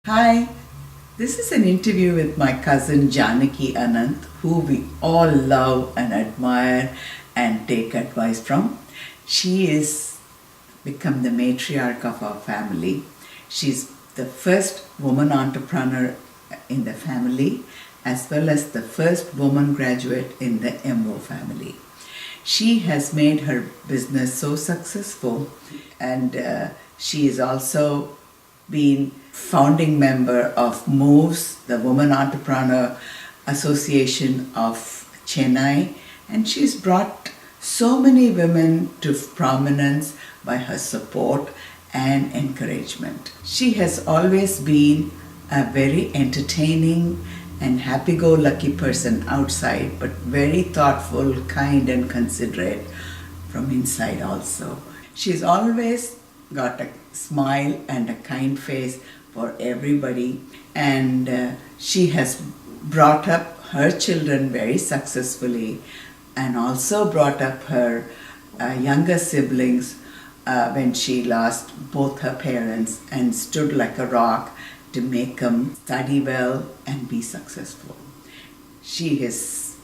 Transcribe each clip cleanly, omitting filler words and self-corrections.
Hi, this is an interview with my cousin Janaki Ananth, who we all love and admire and take advice from. She is become the matriarch of our family. She's the first woman entrepreneur in the family, as well as the first woman graduate in the M.O. family. She has made her business so successful, and she is also been founding member of MOVES, the Women Entrepreneur Association of Chennai, and she's brought so many women to prominence by her support and encouragement. She has always been a very entertaining and happy-go-lucky person outside, but very thoughtful, kind and considerate from inside also. She's always got a smile and a kind face for everybody, and she has brought up her children very successfully and also brought up her younger siblings when she lost both her parents and stood like a rock to make them study well and be successful. She has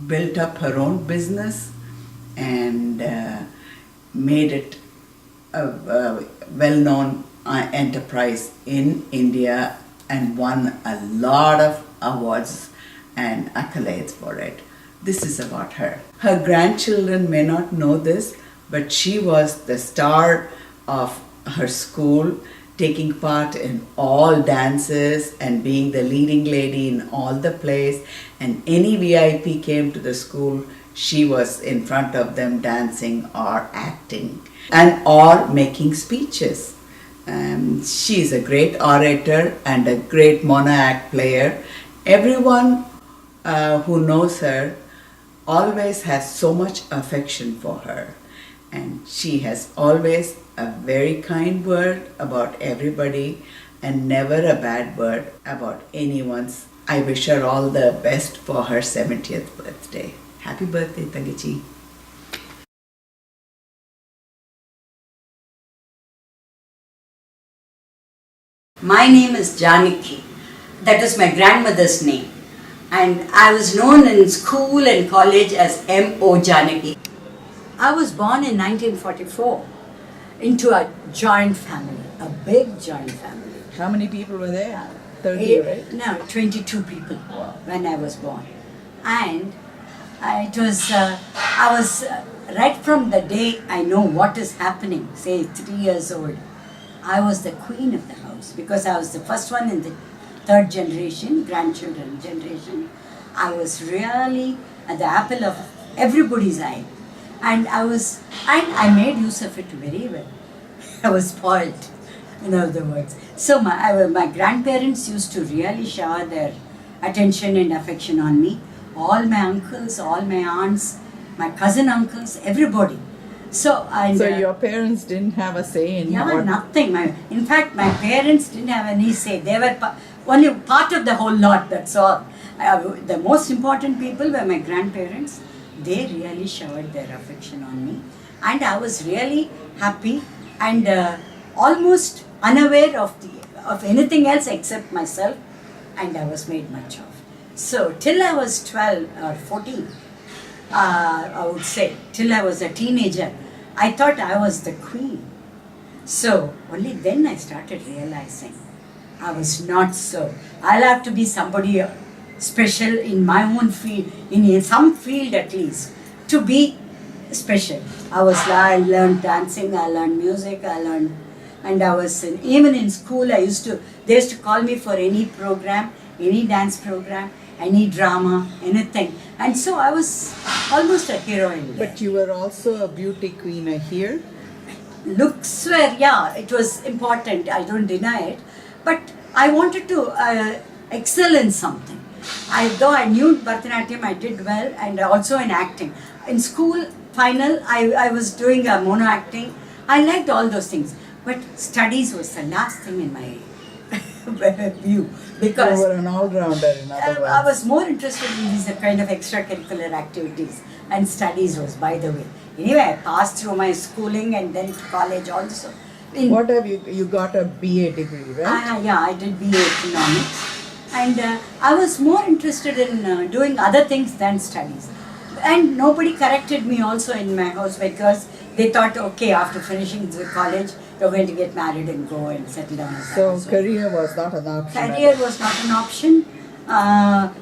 built up her own business and made it a well-known enterprise in India and won a lot of awards and accolades for it. This is about her. Her grandchildren may not know this, but she was the star of her school, taking part in all dances and being the leading lady in all the plays, and any VIP came to the school, she was in front of them dancing or acting and or making speeches. She is a great orator and a great mono act player. Everyone who knows her always has so much affection for her, and she has always a very kind word about everybody and never a bad word about anyone's. I wish her all the best for her 70th birthday. Happy birthday, Thangachi. My name is Janaki. That is my grandmother's name. And I was known in school and college as M.O.Janaki. I was born in 1944 into a joint family, a big joint family. How many people were there? 30, right? No, 22 people when I was born. And I was right from the day I know what is happening, say 3 years old, I was the queen of the house because I was the first one in the third generation, grandchildren generation. I was really at the apple of everybody's eye. And I made use of it very well. I was spoiled, in other words. So my grandparents used to really shower their attention and affection on me. All my uncles, all my aunts, my cousin uncles, everybody. So your parents didn't have a say in nothing. In fact, my parents didn't have any say. They were only part of the whole lot, that's all. The most important people were my grandparents. They really showered their affection on me. And I was really happy and almost unaware of anything else except myself. And I was made much of. So till I was 12 or 14, I would say, till I was a teenager, I thought I was the queen. So only then I started realizing I was not so. I'll have to be somebody special in my own field, in some field at least, to be special. I learned dancing, I learned music, and I was even in school. They used to call me for any program, any dance program, any drama, anything. And so I was almost a heroine there. But you were also a beauty queen here? Looks were, it was important, I don't deny it. But I wanted to excel in something. Though I knew Bharatanatyam, I did well, and also in acting. In school, final, I was doing a mono acting. I liked all those things. But studies was the last thing in my view. Because you were an all-rounder, in other words. I was more interested in these kind of extracurricular activities, and studies was, by the way. Anyway, I passed through my schooling and then to college also. What have you got a BA degree, right? Yeah, I did BA Economics, and I was more interested in doing other things than studies. And nobody corrected me also in my house because they thought, okay, after finishing the college, you're going to get married and go and settle down. As So housewife. career was not an option. Career was not an option.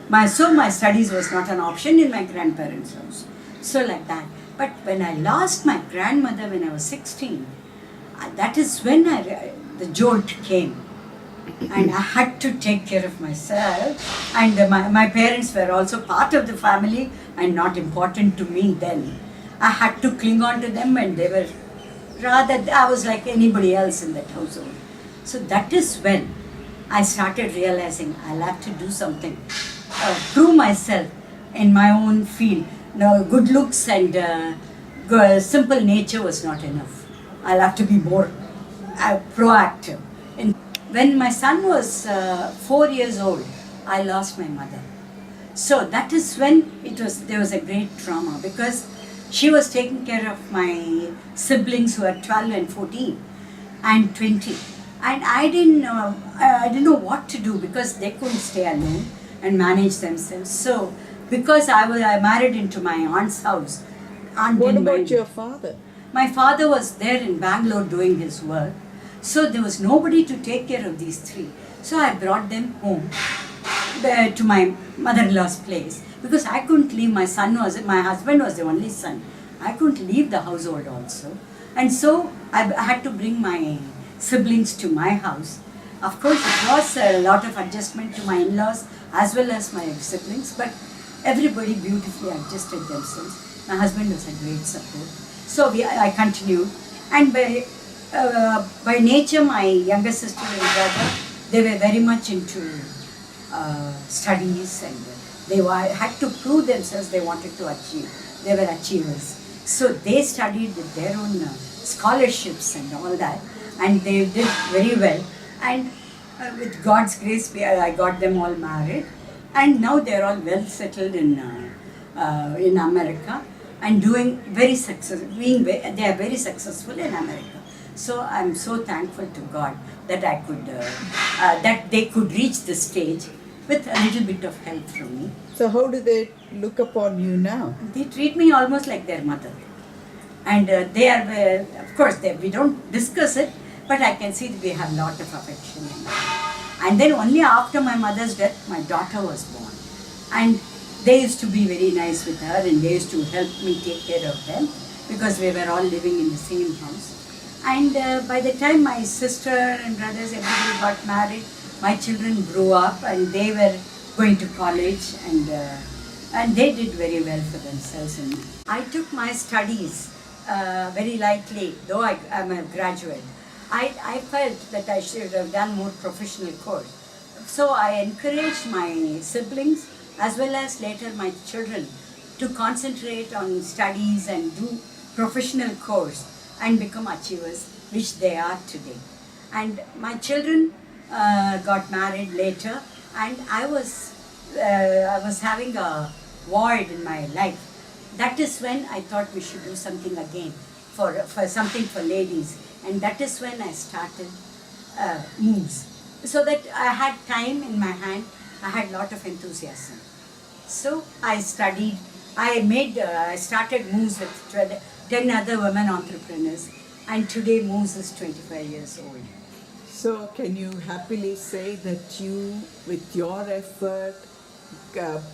My studies was not an option in my grandparents' house. So like that. But when I lost my grandmother when I was 16, that is when the jolt came. And I had to take care of myself. And my parents were also part of the family and not important to me then. I had to cling on to them, and they were I was like anybody else in that household. So that is when I started realizing I'll have to do something, prove myself in my own field. No, good looks and simple nature was not enough. I'll have to be more proactive. And when my son was 4 years old, I lost my mother. So that is when there was a great trauma, because she was taking care of my siblings who are 12 and 14 and 20. And I didn't know what to do, because they couldn't stay alone and manage themselves. So because I married into my aunt's house. What about your father? My father was there in Bangalore doing his work. So there was nobody to take care of these three. So I brought them home to my mother-in-law's place, because I couldn't leave. My husband was the only son. I couldn't leave the household also. And so I had to bring my siblings to my house. Of course, it was a lot of adjustment to my in-laws as well as my siblings, but everybody beautifully adjusted themselves. My husband was a great support. So I continued. And by nature, my younger sister and brother, they were very much into studies, and they had to prove themselves. They wanted to achieve. They were achievers. So they studied with their own scholarships and all that, and they did very well. And with God's grace, I got them all married, and now they're all well settled in America and doing very successful. They are very successful in America. So I'm so thankful to God that I could that they could reach this stage with a little bit of help from me. So how do they look upon you now? They treat me almost like their mother, and they are of course we don't discuss it, but I can see that we have a lot of affection. And then only after my mother's death, my daughter was born, and they used to be very nice with her, and they used to help me take care of them, because we were all living in the same house. And by the time my sister and brothers, everybody got married, my children grew up and they were going to college, and they did very well for themselves. And I took my studies very lightly, though I am a graduate. I felt that I should have done more professional course. So I encouraged my siblings as well as later my children to concentrate on studies and do professional course and become achievers, which they are today. And my children got married later, and I was having a void in my life. That is when I thought we should do something again for something for ladies, and that is when I started moves, so that I had time in my hand. I had a lot of enthusiasm. So I studied. I started moves with 10 other women entrepreneurs, and today Moose is 25 years old. So can you happily say that you, with your effort,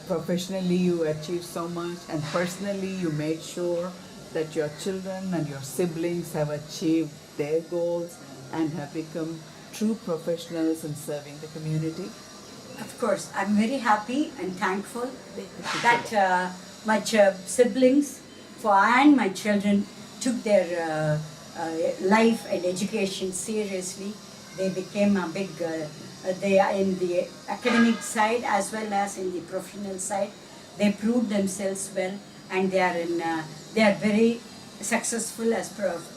professionally you achieved so much, and personally you made sure that your children and your siblings have achieved their goals and have become true professionals in serving the community? Of course, I'm very happy and thankful that my siblings and my children took their life and education seriously. They became a big, they are in the academic side as well as in the professional side. They proved themselves well, and they are very successful as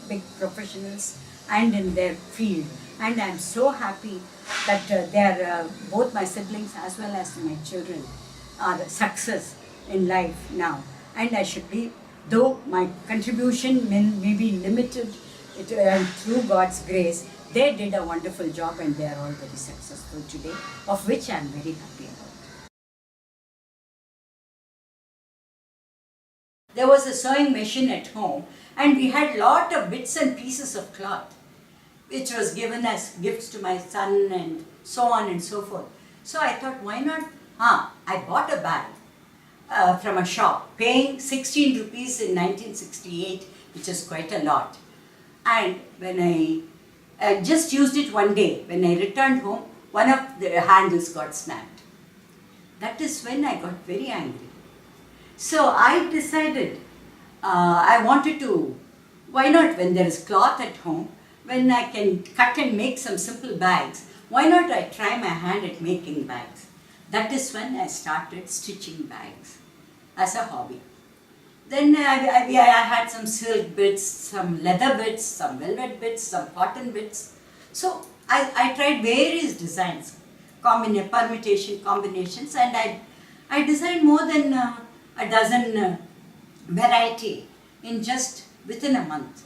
big professionals and in their field. And I'm so happy that both my siblings as well as my children are a success in life now. And I should be, though my contribution may be limited And through God's grace, they did a wonderful job and they are all very successful today, of which I am very happy about. There was a sewing machine at home and we had lot of bits and pieces of cloth which was given as gifts to my son and so on and so forth. So I thought, why not? I bought a bag from a shop, paying 16 rupees in 1968, which is quite a lot. And when I just used it one day, when I returned home, one of the handles got snapped. That is when I got very angry. So I decided, I wanted to, why not, when there is cloth at home, when I can cut and make some simple bags, why not I try my hand at making bags? That is when I started stitching bags as a hobby. Then I had some silk bits, some leather bits, some velvet bits, some cotton bits. So I tried various designs, permutation combinations, and I designed more than a dozen variety in just within a month.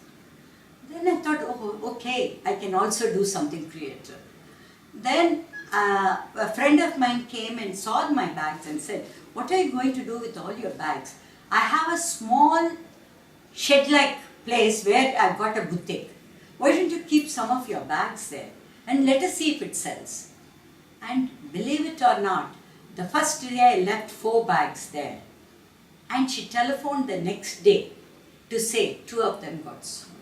Then I thought, oh, okay, I can also do something creative. Then a friend of mine came and saw my bags and said, what are you going to do with all your bags? I have a small shed-like place where I've got a boutique. Why don't you keep some of your bags there and let us see if it sells? And believe it or not, the first day I left 4 bags there. And she telephoned the next day to say 2 of them got sold.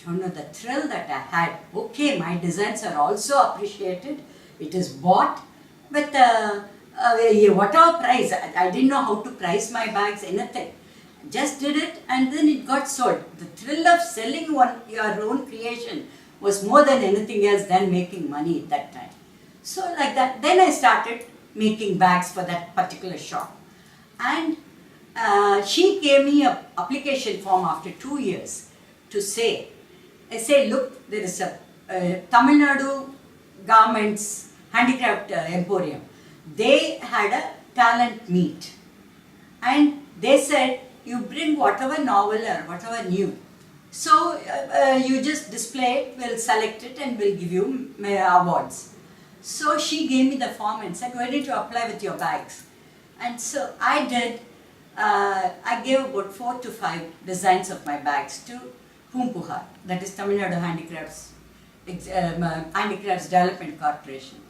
Don't know the thrill that I had. Okay, my designs are also appreciated. It is bought, but whatever price, I didn't know how to price my bags, anything. Just did it and then it got sold. The thrill of selling your own creation was more than anything else than making money at that time. So like that, then I started making bags for that particular shop. And she gave me an application form after 2 years to say, I say, look, there is a Tamil Nadu Garments Handicraft Emporium. They had a talent meet. And they said, you bring whatever novel or whatever new. So you just display it, we'll select it and we'll give you awards. So she gave me the form and said, why don't you apply with your bags? And so I did. I gave about 4 to 5 designs of my bags to Poompuhar, that is Tamil Nadu Handicrafts Development Corporation.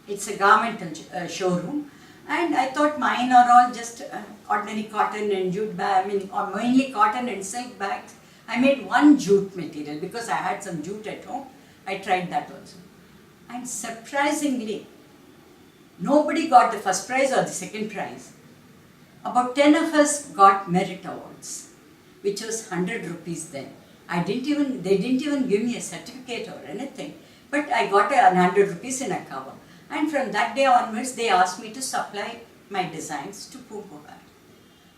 It's a garment showroom, and I thought mine are all just ordinary cotton and jute bags, or mainly cotton and silk bags. I made one jute material because I had some jute at home. I tried that also. And surprisingly, nobody got the first prize or the second prize. About 10 of us got merit awards, which was 100 rupees then. They didn't even give me a certificate or anything, but I got 100 rupees in a cover. And from that day onwards, they asked me to supply my designs to Poompuhar.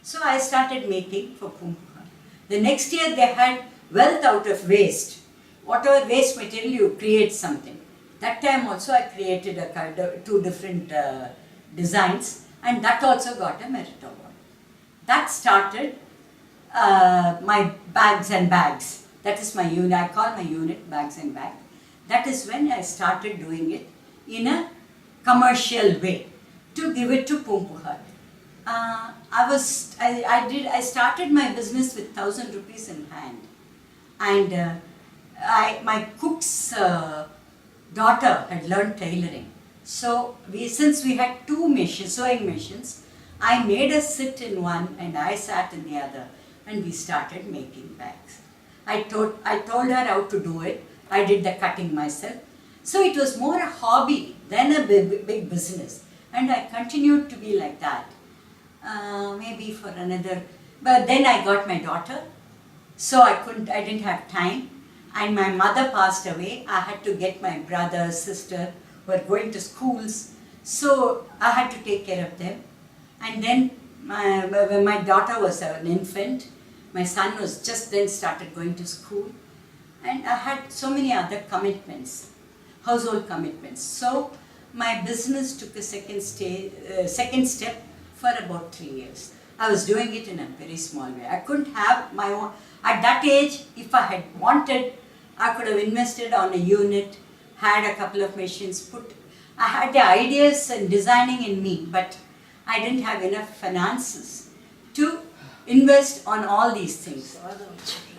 So I started making for Poompuhar. The next year they had wealth out of waste. Whatever waste material, you create something. That time also I created 2 different designs, and that also got a merit award. That started my bags and bags. That is my unit. I call my unit bags and bags. That is when I started doing it in a commercial way to give it to Poompuhar. I started my business with 1,000 rupees in hand, and my cook's daughter had learned tailoring. So since we had 2 sewing machines, I made her sit in one and I sat in the other, and we started making bags. I told her how to do it. I did the cutting myself. So it was more a hobby than a big business, and I continued to be like that. Maybe for another, but then I got my daughter, so I didn't have time, and my mother passed away. I had to get my brother, sister who were going to schools, so I had to take care of them. And then when my daughter was an infant, my son was just then started going to school, and I had so many other commitments, household commitments. So my business took a second step for about 3 years. I was doing it in a very small way. I couldn't have my own. At that age, if I had wanted, I could have invested on a unit, had a couple of machines, I had the ideas and designing in me, but I didn't have enough finances to invest on all these things.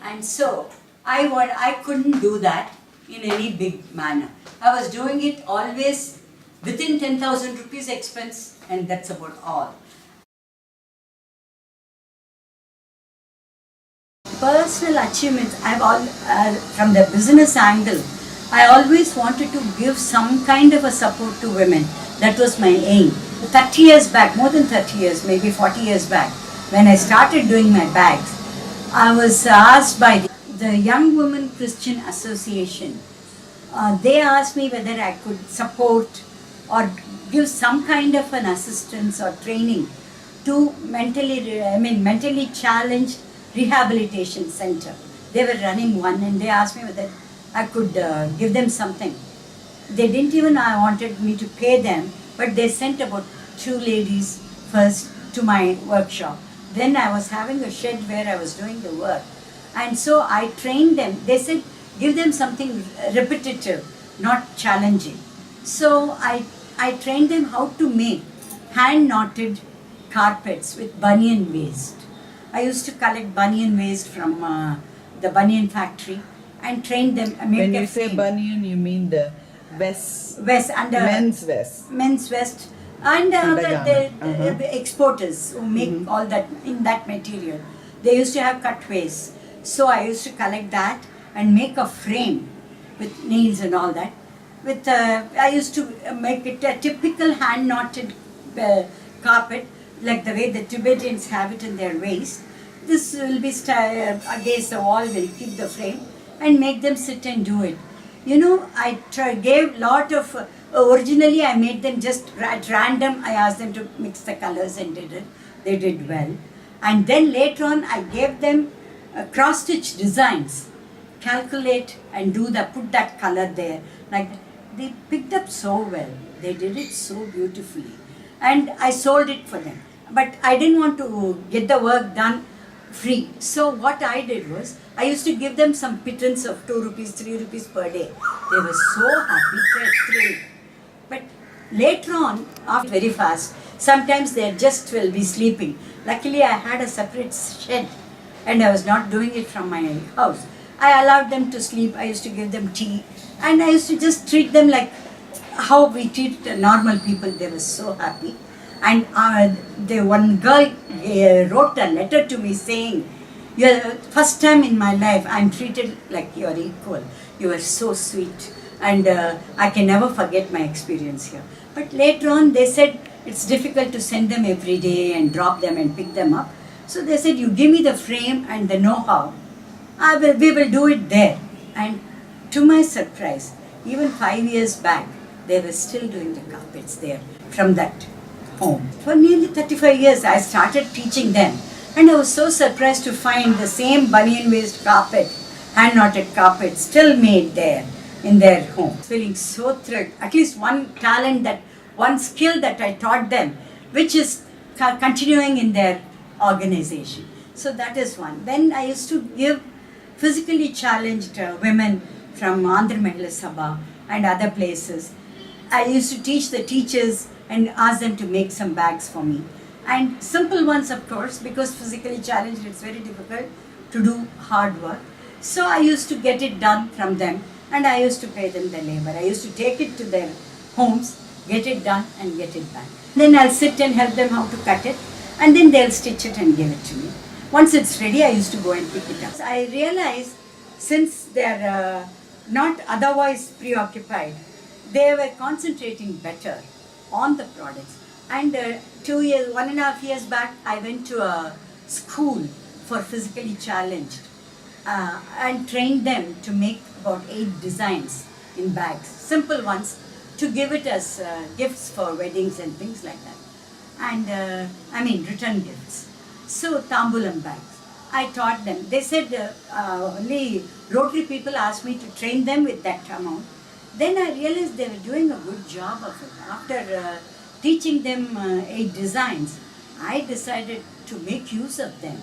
And so, I couldn't do that in any big manner. I was doing it always within 10,000 rupees expense, and that's about all. Personal achievements, from the business angle, I always wanted to give some kind of a support to women. That was my aim. 30 years back, more than 30 years, maybe 40 years back, when I started doing my bags, I was asked by the Young Women Christian Association. They asked me whether I could support or give some kind of an assistance or training to mentally challenged rehabilitation center. They were running one, and they asked me whether I could give them something. They didn't even wanted me to pay them, but they sent about 2 ladies first to my workshop. Then I was having a shed where I was doing the work. And so I trained them. They said, give them something repetitive, not challenging. So I trained them how to make hand-knotted carpets with banyan waste. I used to collect banyan waste from the banyan factory and train them. When you say banyan, you mean the vest? Vest and men's vest. Men's vest. And the exporters who make all that in that material. They used to have cutways. So I used to collect that and make a frame with nails and all that. I used to make it a typical hand-knotted carpet, like the way the Tibetans have it in their waist. This will be against the wall, will keep the frame and make them sit and do it. You know, I gave lot of, originally I made them just at random. I asked them to mix the colors and did it. They did well. And then later on I gave them cross-stitch designs. Calculate and put that color there. Like they picked up so well. They did it so beautifully. And I sold it for them. But I didn't want to get the work done free. So what I did was, I used to give them some pittance of 2 rupees, 3 rupees per day. They were so happy, thrilled. But later on, after very fast, sometimes they just will be sleeping. Luckily, I had a separate shed and I was not doing it from my house. I allowed them to sleep. I used to give them tea and I used to just treat them like how we treat normal people. They were so happy. And the one girl wrote a letter to me saying, "You're the first time in my life I'm treated like you're equal. You are so sweet, and I can never forget my experience here." But later on they said it's difficult to send them every day and drop them and pick them up. So they said, "You give me the frame and the know-how. We will do it there." And to my surprise, even 5 years back, they were still doing the carpets there from that home. For nearly 35 years, I started teaching them. And I was so surprised to find the same banyan waste carpet, hand-knotted carpet, still made there in their home. Feeling so thrilled. At least one skill that I taught them, which is continuing in their organization. So that is one. Then I used to give physically challenged women from Andhra Mahila Sabha and other places. I used to teach the teachers and ask them to make some bags for me. And simple ones, of course, because physically challenged, it's very difficult to do hard work. So I used to get it done from them and I used to pay them the labor. I used to take it to their homes, get it done and get it back. Then I'll sit and help them how to cut it and then they'll stitch it and give it to me. Once it's ready, I used to go and pick it up. So I realized since they're not otherwise preoccupied, they were concentrating better on the products. And 1.5 years back, I went to a school for physically challenged and trained them to make about 8 designs in bags, simple ones, to give it as gifts for weddings and things like that. And return gifts. So tambulam bags. I taught them. They said only Rotary people asked me to train them with that amount. Then I realized they were doing a good job of it. After teaching them 8 designs, I decided to make use of them,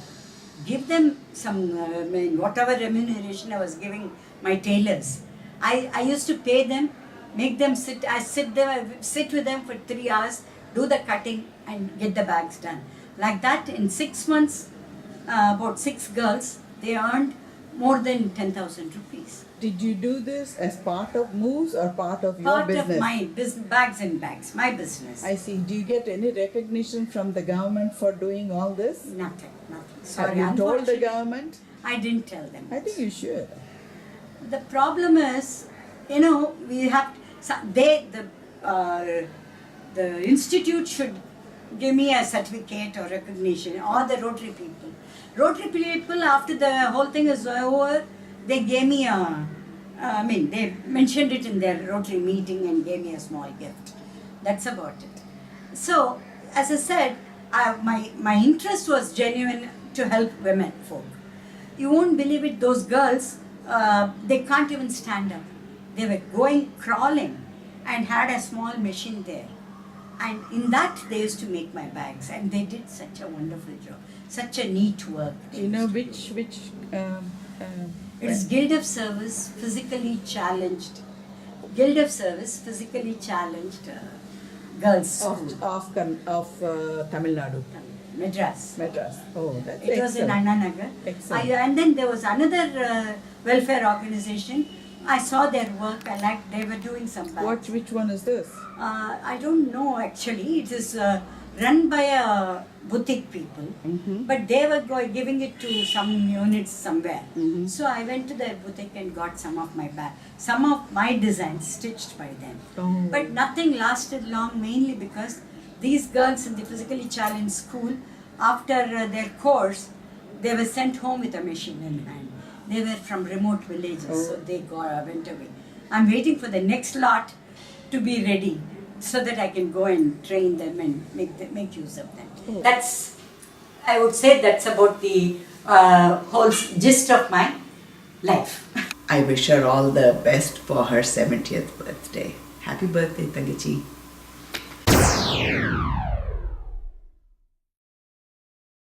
give them some, whatever remuneration I was giving my tailors. I used to pay them, make them sit, I sit with them for 3 hours, do the cutting and get the bags done. Like that, in 6 months, about 6 girls, they earned more than 10,000 rupees. Did you do this as part of Moves or part of your Part business? of my business, bags and bags, my business. I see. Do you get any recognition from the government for doing all this? Nothing. Sorry, Have you told the unfortunately, government? I didn't tell them. I think you should. The problem is, we have the institute should give me a certificate or recognition, or the Rotary people. Rotary people, after the whole thing is over, they gave me they mentioned it in their Rotary meeting and gave me a small gift. That's about it. So, as I said, my interest was genuine to help women folk. You won't believe it, those girls, they can't even stand up. They were crawling and had a small machine there. And in that, they used to make my bags, and they did such a wonderful job, such a neat work. You know which It's Guild of Service Physically Challenged. Guild of Service Physically Challenged Girls School. of Tamil Nadu, Madras. Madras. Oh, that's It was in excellent. Anna Nagar. Excellent. And then there was another welfare organization. I saw their work. I liked, they were doing some bags. Which one is this? I don't know actually. It is run by a boutique people, but they were giving it to some units somewhere. So I went to their boutique and got some of my designs stitched by them. Oh. But nothing lasted long, mainly because these girls in the physically challenged school, after their course, they were sent home with a machine in hand. They were from remote villages, so they went away. I'm waiting for the next lot to be ready so that I can go and train them and make use of them. I would say that's about the whole gist of my life. I wish her all the best for her 70th birthday. Happy birthday, Thangachi.